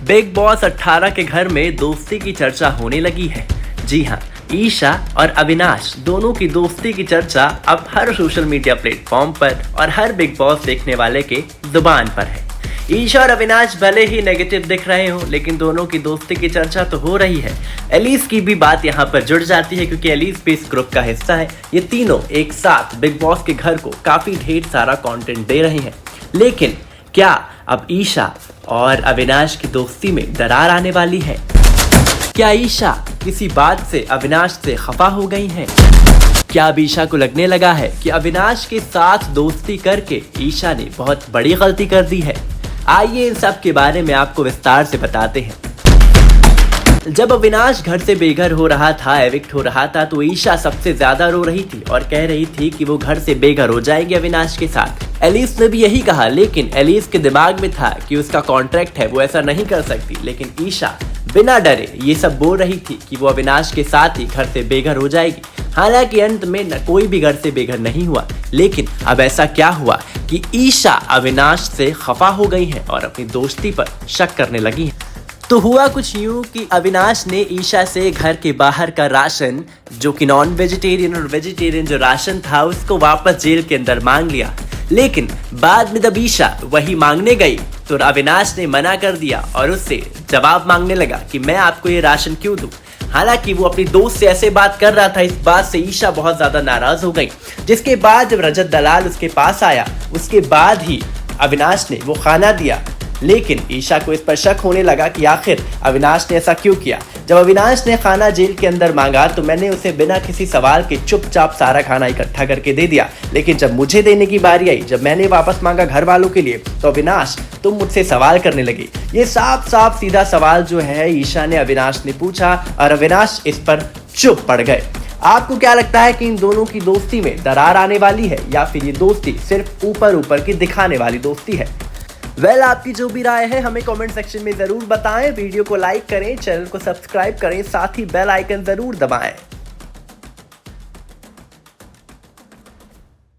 Big boss 18 के घर में दोस्ती की चर्चा होने लगी है। जी हाँ, ईशा और अविनाश दोनों की दोस्ती की चर्चा अब हर सोशल मीडिया प्लेटफॉर्म पर और हर बिग बॉस देखने वाले के जुबान पर है। ईशा और अविनाश भले ही नेगेटिव दिख रहे हो, लेकिन दोनों की दोस्ती की चर्चा तो हो रही है। एलिस की भी बात यहाँ पर जुड़ जाती है, क्योंकि एलिस भी इस ग्रुप का हिस्सा है। ये तीनों एक साथ बिग बॉस के घर को काफी ढेर सारा कंटेंट दे रहे हैं। लेकिन क्या अब ईशा और अविनाश की दोस्ती में दरार आने वाली है? क्या ईशा किसी बात से अविनाश से खफा हो गई हैं? क्या अब ईशा को लगने लगा है कि अविनाश के साथ दोस्ती करके ईशा ने बहुत बड़ी गलती कर दी है? आइए इन सब के बारे में आपको विस्तार से बताते हैं। जब अविनाश घर से बेघर हो रहा था, एविक्ट हो रहा था, तो ईशा सबसे ज्यादा रो रही थी और कह रही थी कि वो घर से बेघर हो जाएगी अविनाश के साथ। एलिस ने भी यही कहा, लेकिन एलिस के दिमाग में था कि उसका कॉन्ट्रैक्ट है, वो ऐसा नहीं कर सकती। लेकिन ईशा बिना डरे ये सब बोल रही थी कि वो अविनाश के साथ ही घर से बेघर हो जाएगी। हालांकि अंत में न कोई भी घर से बेघर नहीं हुआ, लेकिन अब ऐसा क्या हुआ कि ईशा अविनाश से खफा हो गई है और अपनी दोस्ती पर शक करने लगी है। तो हुआ कुछ यूं कि अविनाश ने ईशा से घर के बाहर का राशन, जो कि नॉन वेजिटेरियन और वेजिटेरियन जो राशन था, उसको वापस जेल के अंदर मांग लिया। लेकिन बाद में जब ईशा वही मांगने गई तो अविनाश ने मना कर दिया और उससे जवाब मांगने लगा कि मैं आपको ये राशन क्यों दूं। हालांकि वो अपनी दोस्त से ऐसे बात कर रहा था, इस बात से ईशा बहुत ज्यादा नाराज हो गई। जिसके बाद जब रजत दलाल उसके पास आया, उसके बाद ही अविनाश ने वो खाना दिया। लेकिन ईशा को इस पर शक होने लगा कि आखिर अविनाश ने ऐसा क्यों किया। जब अविनाश ने खाना जेल के अंदर मांगा तो मैंने उसे बिना किसी सवाल के चुपचाप सारा खाना इकट्ठा करके दे दिया। लेकिन जब मुझे देने की बारी आई, जब मैंने वापस मांगा घर वालों के लिए, तो अविनाश तुम मुझसे सवाल करने लगी। ये साफ साफ सीधा सवाल जो है ईशा ने अविनाश ने पूछा और अविनाश इस पर चुप पड़ गए। आपको क्या लगता है कि इन दोनों की दोस्ती में दरार आने वाली है, या फिर ये दोस्ती सिर्फ ऊपर ऊपर की दिखाने वाली दोस्ती है? आपकी जो भी राय है हमें कमेंट सेक्शन में जरूर बताएं। वीडियो को लाइक करें, चैनल को सब्सक्राइब करें, साथ ही बेल आइकन जरूर दबाएं।